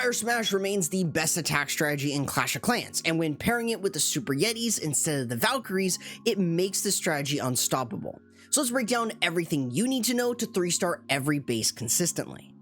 Fire Smash remains the best attack strategy in Clash of Clans, and when pairing it with the Super Yetis instead of the Valkyries, it makes the strategy unstoppable. So let's break down everything you need to know to 3-star every base consistently.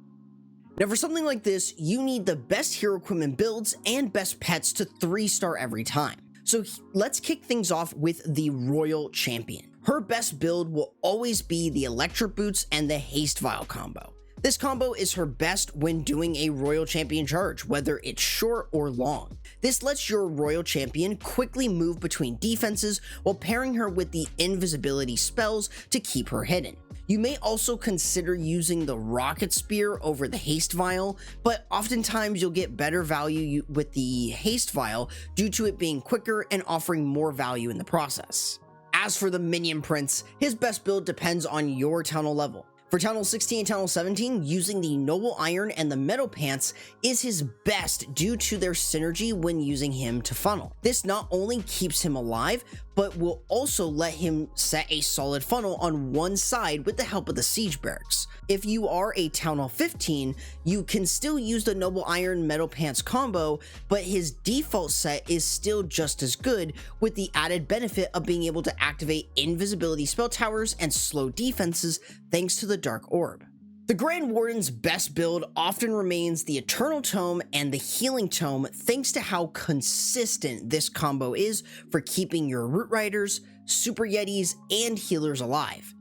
Now for something like this, you need the best hero equipment builds and best pets to 3-star every time. So let's kick things off with the Royal Champion. Her best build will always be the Electric Boots and the Haste Vial combo. This combo is her best when doing a Royal Champion charge, whether it's short or long. This lets your Royal Champion quickly move between defenses while pairing her with the invisibility spells to keep her hidden. You may also consider using the Rocket Spear over the Haste Vial, but oftentimes you'll get better value with the Haste Vial due to it being quicker and offering more value in the process. As for the Minion Prince, his best build depends on your Town Hall level. For Town Hall 16 and Town Hall 17, using the Noble Iron and the Metal Pants is his best due to their synergy when using him to funnel. This not only keeps him alive, but will also let him set a solid funnel on one side with the help of the Siege Barracks. If you are a Town Hall 15, you can still use the Noble Iron Metal Pants combo, but his default set is still just as good, with the added benefit of being able to activate invisibility spell towers and slow defenses thanks to the Dark Orb. The Grand Warden's best build often remains the Eternal Tome and the Healing Tome, thanks to how consistent this combo is for keeping your Root Riders, Super Yetis, and healers alive.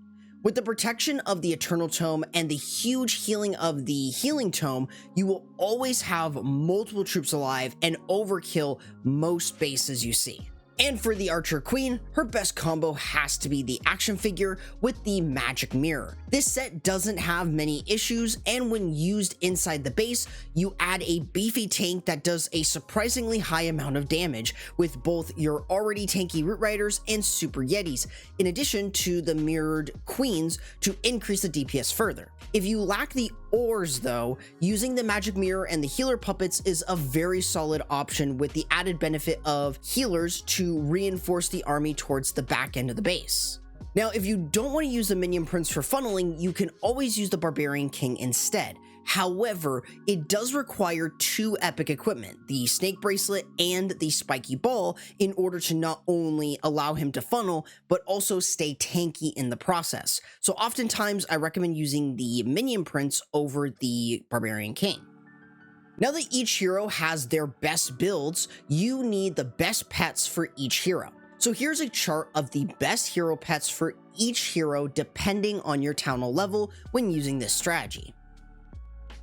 With the protection of the Eternal Tome and the huge healing of the Healing Tome, you will always have multiple troops alive and overkill most bases you see. And for the Archer Queen, her best combo has to be the action figure with the Magic Mirror. This set doesn't have many issues, and when used inside the base, you add a beefy tank that does a surprisingly high amount of damage with both your already tanky Root Riders and Super Yetis, in addition to the mirrored queens to increase the DPS further. If you lack the ores though, using the Magic Mirror and the Healer Puppets is a very solid option with the added benefit of healers to reinforce the army towards the back end of the base. Now, if you don't want to use the Minion Prince for funneling, you can always use the Barbarian King instead. However, it does require 2 epic equipment, the Snake Bracelet and the Spiky Ball, in order to not only allow him to funnel, but also stay tanky in the process. So oftentimes I recommend using the Minion Prince over the Barbarian King. Now that each hero has their best builds, you need the best pets for each hero. So here's a chart of the best hero pets for each hero depending on your Town Hall level when using this strategy.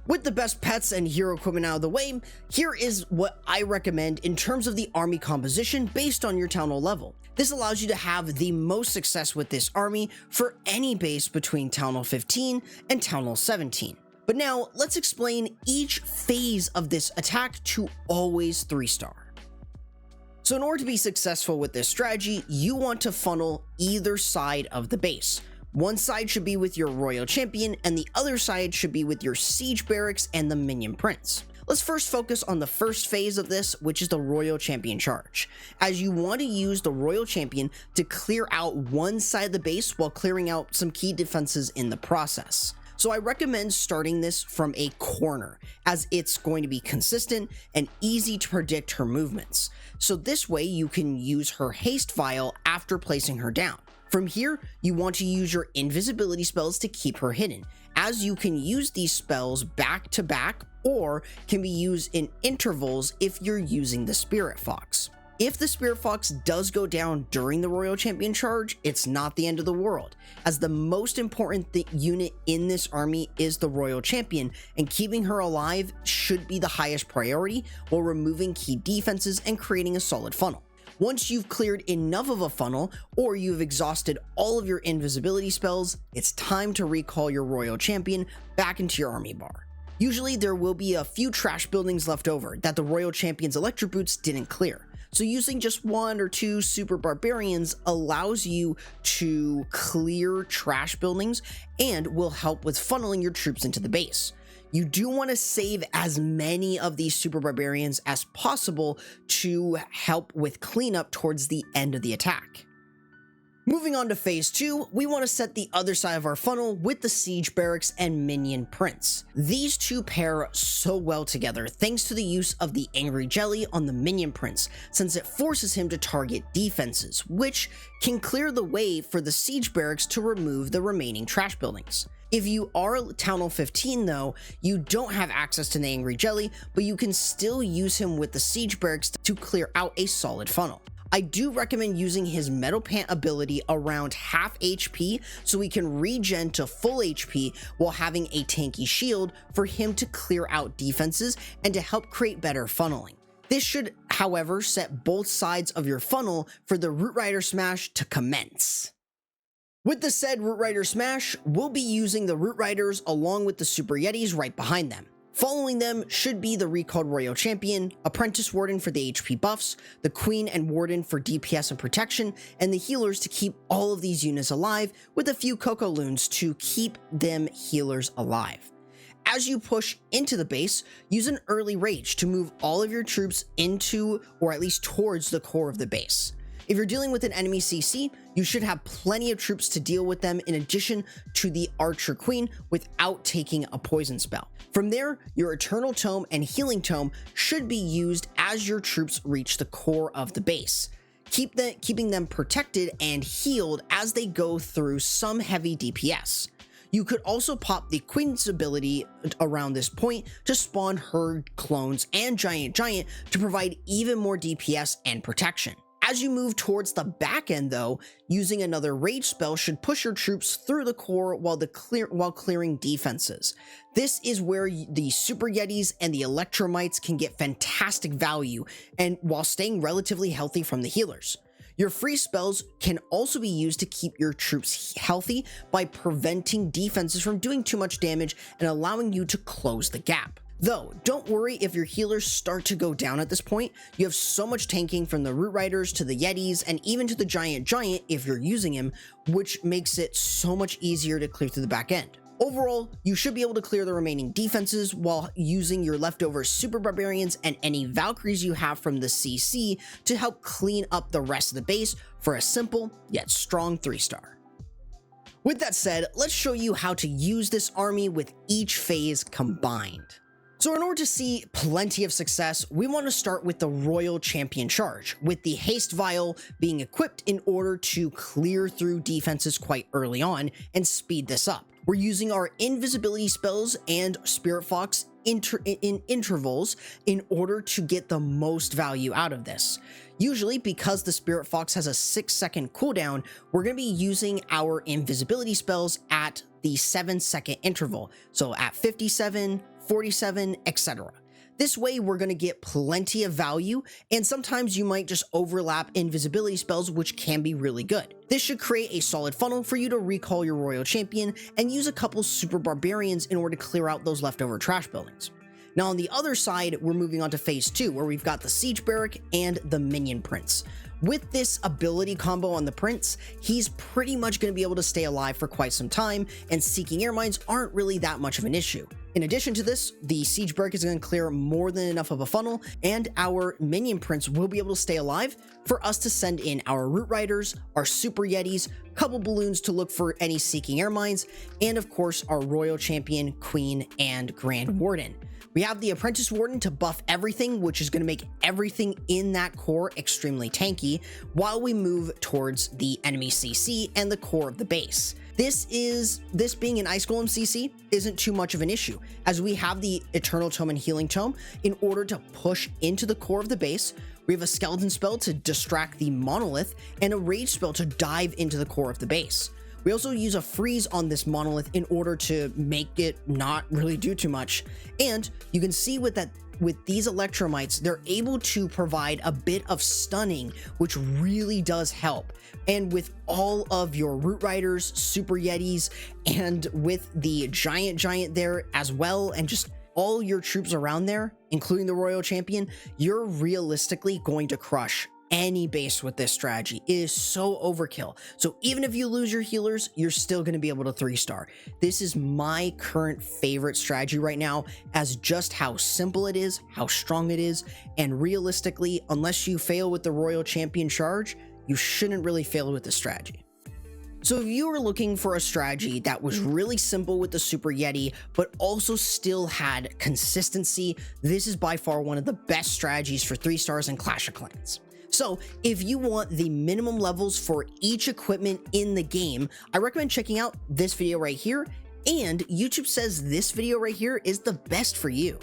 With the best pets and hero equipment out of the way, here is what I recommend in terms of the army composition based on your Town Hall level. This allows you to have the most success with this army for any base between Town Hall 15 and Town Hall 17. But now let's explain each phase of this attack to always 3-star. So in order to be successful with this strategy, you want to funnel either side of the base. One side should be with your Royal Champion, and the other side should be with your Siege Barracks and the Minion Prince. Let's first focus on the first phase of this, which is the Royal Champion charge, as you want to use the Royal Champion to clear out one side of the base while clearing out some key defenses in the process. So I recommend starting this from a corner, as it's going to be consistent and easy to predict her movements. So this way you can use her Haste Vial after placing her down. From here, you want to use your invisibility spells to keep her hidden, as you can use these spells back to back or can be used in intervals if you're using the Spirit Fox. If the Spirit Fox does go down during the Royal Champion charge, it's not the end of the world, as the most important unit in this army is the Royal Champion, and keeping her alive should be the highest priority while removing key defenses and creating a solid funnel. Once you've cleared enough of a funnel, or you've exhausted all of your invisibility spells, it's time to recall your Royal Champion back into your army bar. Usually there will be a few trash buildings left over that the Royal Champion's Electric Boots didn't clear. So using just 1 or 2 Super Barbarians allows you to clear trash buildings and will help with funneling your troops into the base. You do want to save as many of these Super Barbarians as possible to help with cleanup towards the end of the attack. Moving on to phase 2, we want to set the other side of our funnel with the Siege Barracks and Minion Prince. These two pair so well together thanks to the use of the Angry Jelly on the Minion Prince, since it forces him to target defenses, which can clear the way for the Siege Barracks to remove the remaining trash buildings. If you are Town Hall 15 though, you don't have access to the Angry Jelly, but you can still use him with the Siege Barracks to clear out a solid funnel. I do recommend using his Metal Pant ability around half HP so he can regen to full HP while having a tanky shield for him to clear out defenses and to help create better funneling. This should, however, set both sides of your funnel for the Root Rider Smash to commence. With the said Root Rider Smash, we'll be using the Root Riders along with the Super Yetis right behind them. Following them should be the recalled Royal Champion, Apprentice Warden for the HP buffs, the Queen and Warden for DPS and protection, and the healers to keep all of these units alive, with a few Coco Loons to keep them healers alive. As you push into the base, use an early rage to move all of your troops into, or at least towards, the core of the base. If you're dealing with an enemy CC, you should have plenty of troops to deal with them in addition to the Archer Queen without taking a poison spell. From there, your Eternal Tome and Healing Tome should be used as your troops reach the core of the base, keeping them protected and healed as they go through some heavy DPS. You could also pop the Queen's ability around this point to spawn Herd, Clones, and Giant to provide even more DPS and protection. As you move towards the back end though, using another rage spell should push your troops through the core while clearing defenses. This is where the Super Yetis and the Electromites can get fantastic value, and while staying relatively healthy from the healers. Your free spells can also be used to keep your troops healthy by preventing defenses from doing too much damage and allowing you to close the gap. Though, don't worry if your healers start to go down at this point. You have so much tanking from the Root Riders to the Yetis and even to the Giant if you're using him, which makes it so much easier to clear through the back end. Overall, you should be able to clear the remaining defenses while using your leftover Super Barbarians and any Valkyries you have from the CC to help clean up the rest of the base for a simple yet strong 3-star. With that said, let's show you how to use this army with each phase combined. So in order to see plenty of success, we want to start with the Royal Champion Charge, with the Haste Vial being equipped in order to clear through defenses quite early on and speed this up. We're using our invisibility spells and Spirit Fox in intervals in order to get the most value out of this. Usually, because the Spirit Fox has a 6-second cooldown, we're going to be using our invisibility spells at the 7-second interval, so at 57, 47, etc. This way we're going to get plenty of value, and sometimes you might just overlap invisibility spells, which can be really good. This should create a solid funnel for you to recall your Royal Champion and use a couple Super Barbarians in order to clear out those leftover trash buildings. Now on the other side, we're moving on to phase 2, where we've got the Siege Barrack and the Minion Prince. With this ability combo on the Prince, he's pretty much going to be able to stay alive for quite some time, and seeking air mines aren't really that much of an issue. In addition to this, the Siege Barrack is going to clear more than enough of a funnel, and our Minion Prince will be able to stay alive for us to send in our Root Riders, our Super Yetis, couple balloons to look for any seeking air mines, and of course our Royal Champion, Queen, and Grand Warden. We have the Apprentice Warden to buff everything, which is going to make everything in that core extremely tanky, while we move towards the enemy CC and the core of the base. This being an Ice Golem CC isn't too much of an issue, as we have the Eternal Tome and Healing Tome in order to push into the core of the base. We have a Skeleton spell to distract the Monolith, and a Rage spell to dive into the core of the base. We also use a freeze on this Monolith in order to make it not really do too much. And you can see with these Electromites, they're able to provide a bit of stunning, which really does help. And with all of your Root Riders, Super Yetis, and with the Giant there as well, and just all your troops around there, including the Royal Champion, you're realistically going to crush any base with this strategy. It is so overkill. So even if you lose your healers, you're still going to be able to 3-star. This is my current favorite strategy right now, as just how simple it is, how strong it is, and realistically, unless you fail with the Royal Champion Charge, you shouldn't really fail with this strategy. So if you were looking for a strategy that was really simple with the Super Yeti, but also still had consistency, this is by far one of the best strategies for 3 stars in Clash of Clans. So if you want the minimum levels for each equipment in the game, I recommend checking out this video right here, and YouTube says this video right here is the best for you.